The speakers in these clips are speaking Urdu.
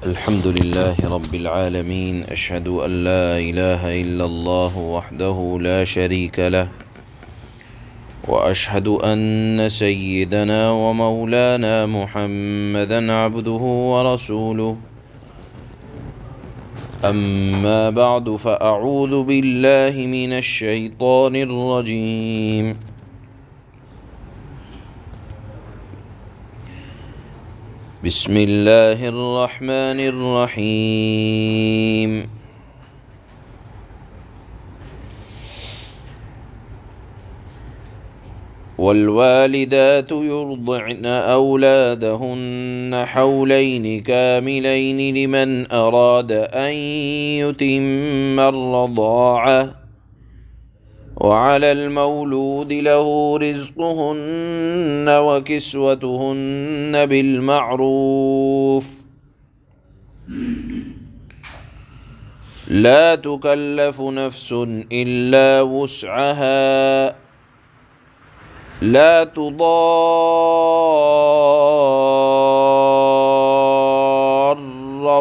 الحمد لله رب العالمين أشهد أن لا إله إلا الله وحده لا شريك له وأشهد أن سيدنا ومولانا محمدا عبده ورسوله أما بعد فأعوذ بالله من الشيطان الرجيم بسم الله الرحمن الرحيم والوالدات يرضعن أولادهن حولين كاملين لمن أراد أن يتم الرضاعة وعلى المولود له رزقهن وكسوتهن بالمعروف لا تكلف نفس إلا وسعها لا تضار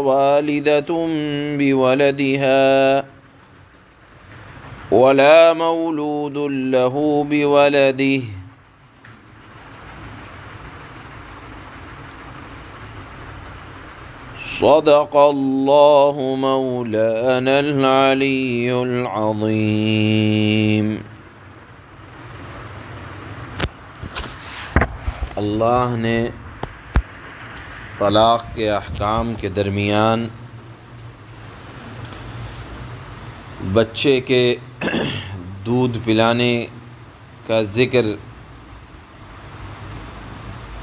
والدة بولدها ولا مولود له بولده صدق الله مولانا العلي العظيم۔ اللہ نے طلاق کے احکام کے درمیان بچے کے دودھ پلانے کا ذکر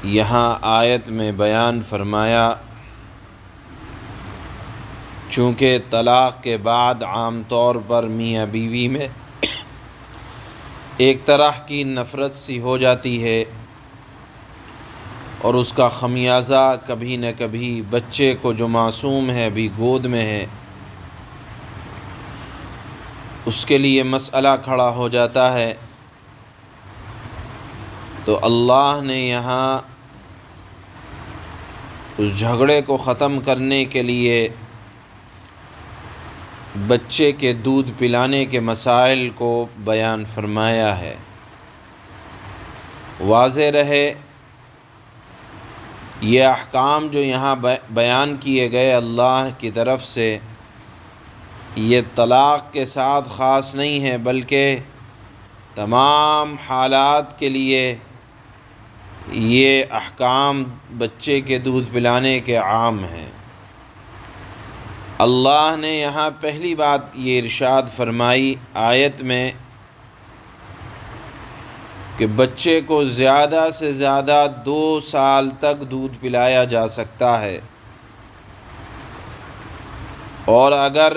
یہاں آیت میں بیان فرمایا، چونکہ طلاق کے بعد عام طور پر میاں بیوی میں ایک طرح کی نفرت سی ہو جاتی ہے اور اس کا خمیازہ کبھی نہ کبھی بچے کو جو معصوم ہے ابھی گود میں ہے اس کے لیے مسئلہ کھڑا ہو جاتا ہے۔ تو اللہ نے یہاں اس جھگڑے کو ختم کرنے کے لیے بچے کے دودھ پلانے کے مسائل کو بیان فرمایا ہے۔ واضح رہے یہ احکام جو یہاں بیان کیے گئے اللہ کی طرف سے، یہ طلاق کے ساتھ خاص نہیں ہے بلکہ تمام حالات کے لیے یہ احکام بچے کے دودھ پلانے کے عام ہیں۔ اللہ نے یہاں پہلی بات یہ ارشاد فرمائی آیت میں کہ بچے کو زیادہ سے زیادہ 2 سال تک دودھ پلایا جا سکتا ہے، اور اگر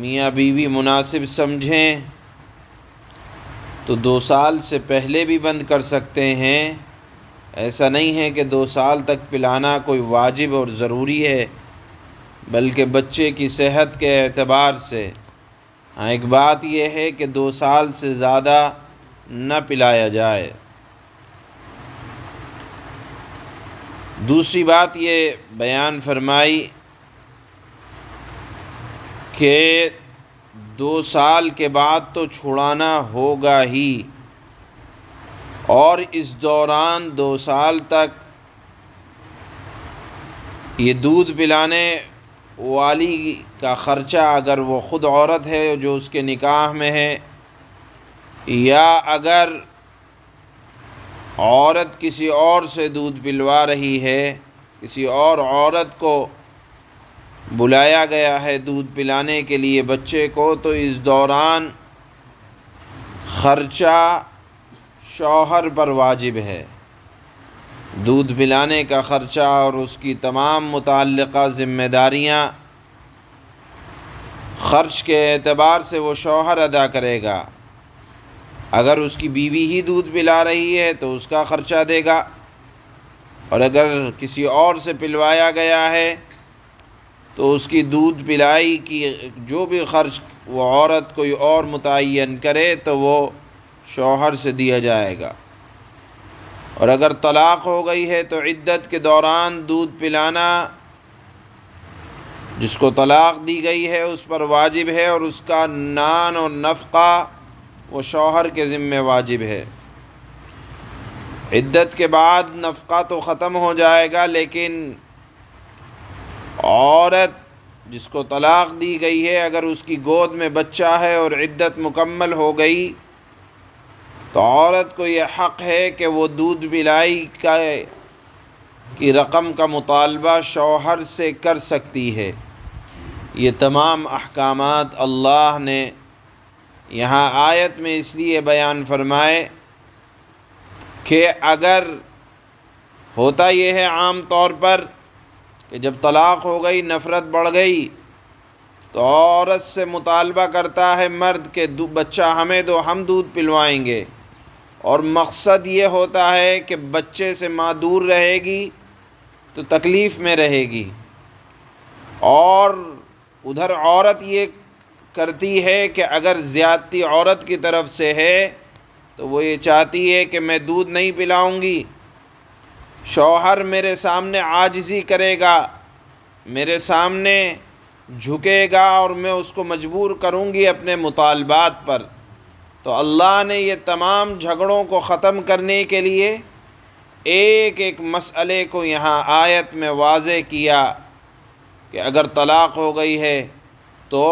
میاں بیوی مناسب سمجھیں تو 2 سال سے پہلے بھی بند کر سکتے ہیں۔ ایسا نہیں ہے کہ 2 سال تک پلانا کوئی واجب اور ضروری ہے، بلکہ بچے کی صحت کے اعتبار سے ایک بات یہ ہے کہ 2 سال سے زیادہ نہ پلایا جائے۔ دوسری بات یہ بیان فرمائی کہ 2 سال کے بعد تو چھڑانا ہوگا ہی، اور اس دوران 2 سال تک یہ دودھ پلانے والی کا خرچہ اگر وہ خود عورت ہے جو اس کے نکاح میں ہے، یا اگر عورت کسی اور سے دودھ پلوا رہی ہے، کسی اور عورت کو بلایا گیا ہے دودھ پلانے کے لیے بچے کو، تو اس دوران خرچہ شوہر پر واجب ہے۔ دودھ پلانے کا خرچہ اور اس کی تمام متعلقہ ذمہ داریاں خرچ کے اعتبار سے وہ شوہر ادا کرے گا۔ اگر اس کی بیوی ہی دودھ پلا رہی ہے تو اس کا خرچہ دے گا، اور اگر کسی اور سے پلوایا گیا ہے تو اس کی دودھ پلائی کی جو بھی خرچ وہ عورت کوئی اور متعین کرے تو وہ شوہر سے دیا جائے گا۔ اور اگر طلاق ہو گئی ہے تو عدت کے دوران دودھ پلانا جس کو طلاق دی گئی ہے اس پر واجب ہے، اور اس کا نان اور نفقہ وہ شوہر کے ذمہ واجب ہے۔ عدت کے بعد نفقہ تو ختم ہو جائے گا، لیکن عورت جس کو طلاق دی گئی ہے اگر اس کی گود میں بچہ ہے اور عدت مکمل ہو گئی تو عورت کو یہ حق ہے کہ وہ دودھ پلائی کی رقم کا مطالبہ شوہر سے کر سکتی ہے۔ یہ تمام احکامات اللہ نے یہاں آیت میں اس لیے بیان فرمائے کہ اگر ہوتا یہ ہے عام طور پر کہ جب طلاق ہو گئی، نفرت بڑھ گئی، تو عورت سے مطالبہ کرتا ہے مرد کہ بچہ ہمیں دو، ہم دودھ پلوائیں گے، اور مقصد یہ ہوتا ہے کہ بچے سے ماں دور رہے گی تو تکلیف میں رہے گی، اور ادھر عورت یہ کرتی ہے کہ اگر زیادتی عورت کی طرف سے ہے تو وہ یہ چاہتی ہے کہ میں دودھ نہیں پلاؤں گی، شوہر میرے سامنے عاجزی کرے گا، میرے سامنے جھکے گا، اور میں اس کو مجبور کروں گی اپنے مطالبات پر۔ تو اللہ نے یہ تمام جھگڑوں کو ختم کرنے کے لیے ایک ایک مسئلے کو یہاں آیت میں واضح کیا کہ اگر طلاق ہو گئی ہے تو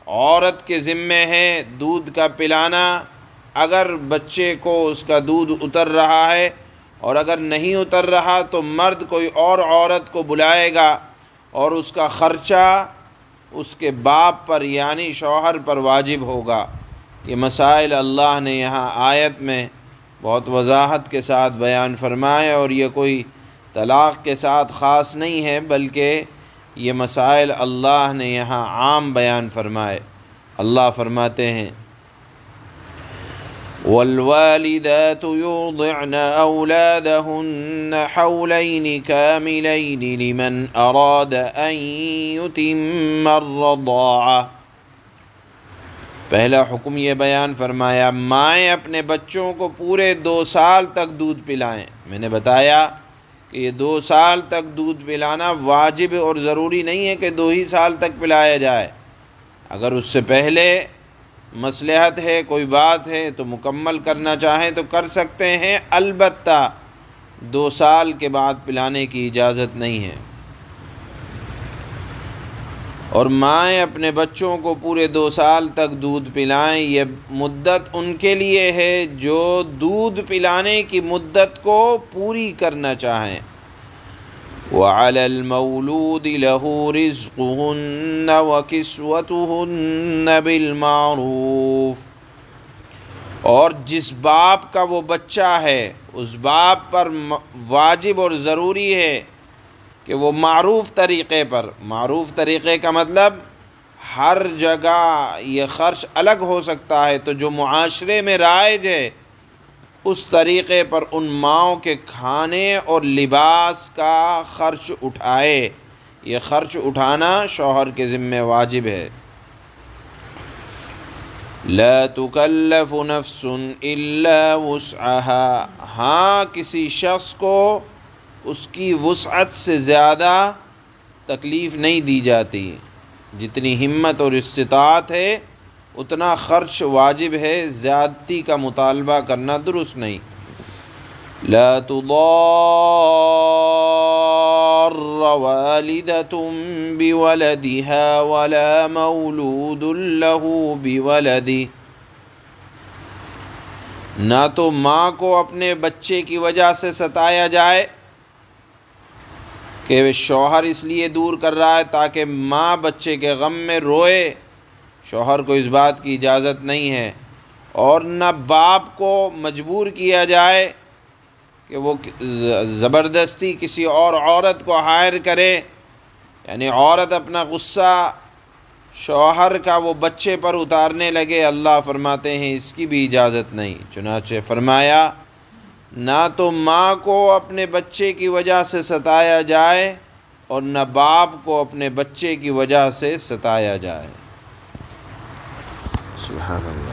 عورت کے ذمے ہے دودھ کا پلانا، اگر بچے کو اس کا دودھ اتر رہا ہے، اور اگر نہیں اتر رہا تو مرد کوئی اور عورت کو بلائے گا، اور اس کا خرچہ اس کے باپ پر یعنی شوہر پر واجب ہوگا۔ یہ مسائل اللہ نے یہاں آیت میں بہت وضاحت کے ساتھ بیان فرمائے، اور یہ کوئی طلاق کے ساتھ خاص نہیں ہے بلکہ یہ مسائل اللہ نے یہاں عام بیان فرمائے۔ اللہ فرماتے ہیں وَالْوَالِدَاتُ يُرْضِعْنَ أَوْلَادَهُنَّ حَوْلَيْنِ كَامِلَيْنِ لِمَنْ أَرَادَ أَنْ يُتِمَّ الرَّضَاعَةَ۔ پہلا حکم یہ بیان فرمایا مائیں اپنے بچوں کو پورے 2 سال تک دودھ پلائیں۔ میں نے بتایا کہ یہ 2 سال تک دودھ پلانا واجب اور ضروری نہیں ہے کہ 2 ہی سال تک پلایا جائے، اگر اس سے پہلے مصلحت ہے، کوئی بات ہے تو مکمل کرنا چاہیں تو کر سکتے ہیں، البتہ 2 سال کے بعد پلانے کی اجازت نہیں ہے۔ اور مائیں اپنے بچوں کو پورے 2 سال تک دودھ پلائیں، یہ مدت ان کے لیے ہے جو دودھ پلانے کی مدت کو پوری کرنا چاہیں۔ وَعَلَى الْمَوْلُودِ لَهُ رِزْقُهُنَّ وَكِسْوَتُهُنَّ بِالْمَعْرُوفِ، اور جس باپ کا وہ بچہ ہے اس باپ پر واجب اور ضروری ہے کہ وہ معروف طریقے پر، معروف طریقے کا مطلب ہر جگہ یہ خرچ الگ ہو سکتا ہے، تو جو معاشرے میں رائج ہے اس طریقے پر ان ماؤں کے کھانے اور لباس کا خرچ اٹھائے۔ یہ خرچ اٹھانا شوہر کے ذمہ واجب ہے۔ لا تکلف نفس الا وسعها، ہاں کسی شخص کو اس کی وسعت سے زیادہ تکلیف نہیں دی جاتی، جتنی ہمت اور استطاعت ہے اتنا خرچ واجب ہے، زیادتی کا مطالبہ کرنا درست نہیں۔ لا تضار والدة بولدها ولا مولود له بولده، نہ تو ماں کو اپنے بچے کی وجہ سے ستایا جائے کہ شوہر اس لیے دور کر رہا ہے تاکہ ماں بچے کے غم میں روئے، شوہر کو اس بات کی اجازت نہیں ہے، اور نہ باپ کو مجبور کیا جائے کہ وہ زبردستی کسی اور عورت کو ہائر کرے، یعنی عورت اپنا غصہ شوہر کا وہ بچے پر اتارنے لگے، اللہ فرماتے ہیں اس کی بھی اجازت نہیں۔ چنانچہ فرمایا نہ تو ماں کو اپنے بچے کی وجہ سے ستایا جائے اور نہ باپ کو اپنے بچے کی وجہ سے ستایا جائے۔ سبحان اللہ۔